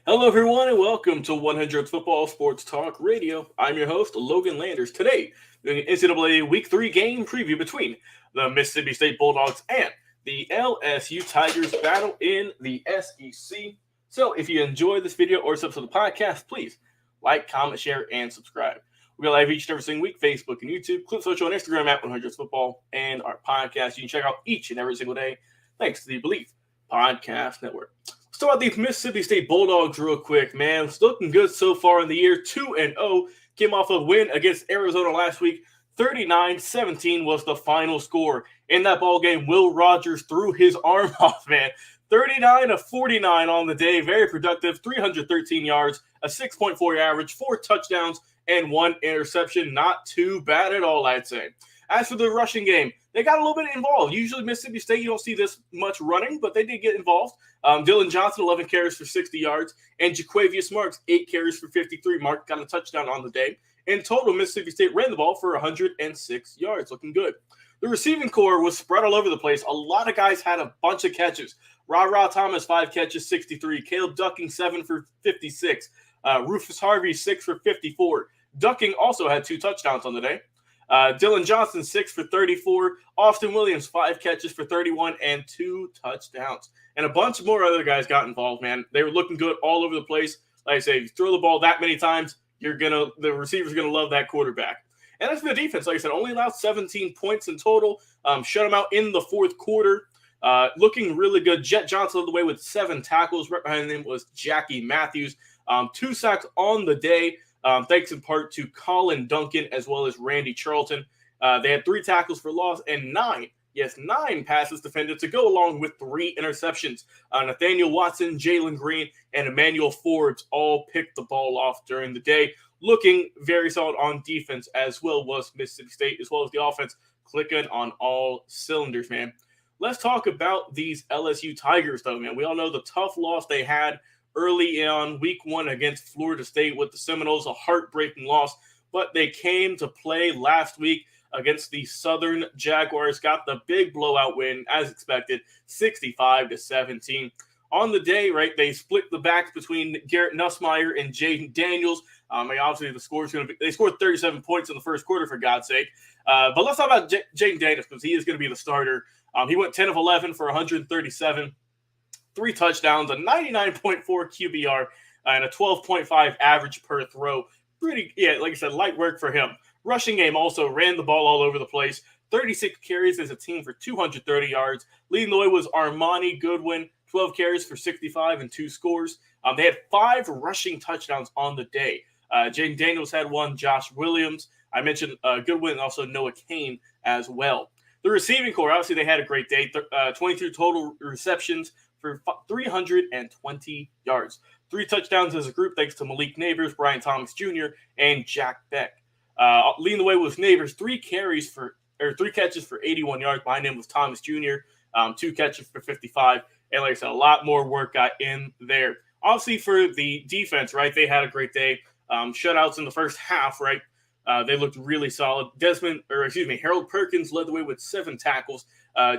Hello, everyone, and welcome to 100 Football Sports Talk Radio. I'm your host, Logan Landers. Today, doing an NCAA Week 3 game preview between the Mississippi State Bulldogs and the LSU Tigers battle in the SEC. So, if you enjoyed this video or subscribe to the podcast, please like, comment, share, and subscribe. We go live each and every single week, Facebook and YouTube, Clip Social on Instagram at 100 Football, and our podcast you can check out each and every single day, thanks to the Belief Podcast Network. Let's talk about these Mississippi State Bulldogs real quick, man. It's looking good so far in the year, 2-0. Came off a win against Arizona last week. 39-17 was the final score. In that ball game, Will Rogers threw his arm off, man. 39 of 49 on the day. Very productive. 313 yards, a 6.4 average, 4 touchdowns, and 1 interception. Not too bad at all, I'd say. As for the rushing game, they got a little bit involved. Usually Mississippi State, you don't see this much running, but they did get involved. Dylan Johnson, 11 carries for 60 yards, and Jaquavius Marks, 8 carries for 53. Mark got a touchdown on the day. In total, Mississippi State ran the ball for 106 yards. Looking good. The receiving core was spread all over the place. A lot of guys had a bunch of catches. Ra Thomas, 5 catches, 63. Caleb Ducking, 7 for 56. Rufus Harvey, 6 for 54. Ducking also had 2 touchdowns on the day. Dylan Johnson, 6 for 34. Austin Williams, 5 catches for 31 and 2 touchdowns. And a bunch more other guys got involved, man. They were looking good all over the place. Like I say, if you throw the ball that many times, the receiver's gonna love that quarterback. And that's for the defense. Like I said, only allowed 17 points in total. Shut them out in the fourth quarter. Looking really good. Jet Johnson led the way with 7 tackles. Right behind him was Jackie Matthews. 2 sacks on the day. Thanks in part to Colin Duncan as well as Randy Charlton. They had 3 tackles for loss and 9 passes defended to go along with 3 interceptions. Nathaniel Watson, Jalen Green, and Emmanuel Forbes all picked the ball off during the day. Looking very solid on defense as well was Mississippi State, as well as the offense clicking on all cylinders, man. Let's talk about these LSU Tigers, though, man. We all know the tough loss they had early on week 1 against Florida State with the Seminoles, a heartbreaking loss, but they came to play last week against the Southern Jaguars, got the big blowout win as expected, 65-17. On the day, right, they split the backs between Garrett Nussmeier and Jaden Daniels. Obviously, the score's going to be, they scored 37 points in the first quarter, for God's sake. But let's talk about Jaden Daniels because he is going to be the starter. He went 10 of 11 for 137. 3 touchdowns, a 99.4 QBR, and a 12.5 average per throw. Pretty, like I said, light work for him. Rushing game also ran the ball all over the place. 36 carries as a team for 230 yards. Leading the way was Armani Goodwin, 12 carries for 65 and 2 scores. They had 5 rushing touchdowns on the day. Jaden Daniels had 1, Josh Williams. I mentioned Goodwin and also Noah Kane as well. The receiving core, obviously, they had a great day. 22 total receptions for 320 yards. 3 touchdowns as a group thanks to Malik Neighbors, Brian Thomas Jr., and Jack Beck. Leading the way was Neighbors, 3 catches for 81 yards. Behind him was Thomas Jr., 2 catches for 55. And like I said, a lot more work got in there. Obviously, for the defense, right, they had a great day. Shutouts in the first half, right? They looked really solid. Harold Perkins led the way with 7 tackles.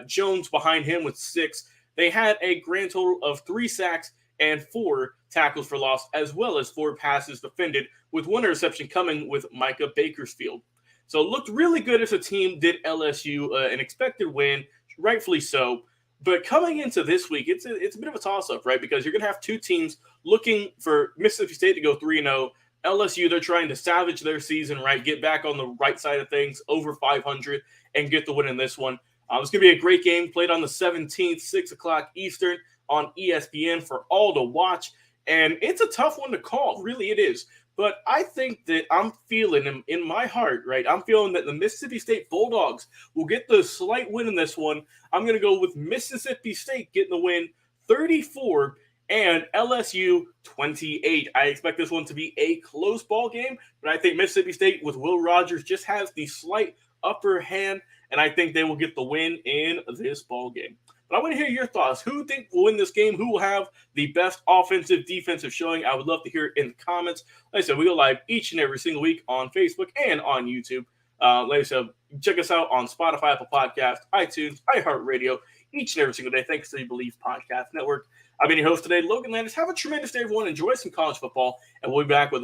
Jones behind him with 6. They had a grand total of 3 sacks and 4 tackles for loss, as well as 4 passes defended, with 1 interception coming with Micah Bakersfield. So it looked really good as a team. Did LSU an expected win, rightfully so. But coming into this week, it's a bit of a toss-up, right? Because you're going to have 2 teams looking for Mississippi State to go 3-0. LSU, they're trying to salvage their season, right? Get back on the right side of things, over 500, and get the win in this one. It's going to be a great game, played on the 17th, 6 o'clock Eastern on ESPN for all to watch. And it's a tough one to call. Really, it is. But I think that I'm feeling in my heart, right? I'm feeling that the Mississippi State Bulldogs will get the slight win in this one. I'm going to go with Mississippi State getting the win 34 and LSU 28. I expect this one to be a close ball game, but I think Mississippi State with Will Rogers just has the slight upper hand, and I think they will get the win in this ball game. But I want to hear your thoughts. Who do you think will win this game? Who will have the best offensive, defensive showing? I would love to hear it in the comments. Like I said, we go live each and every single week on Facebook and on YouTube. Like I said, check us out on Spotify, Apple Podcasts, iTunes, iHeartRadio, each and every single day. Thanks to the Belief Podcast Network. I've been your host today, Logan Landers. Have a tremendous day, everyone. Enjoy some college football, and we'll be back with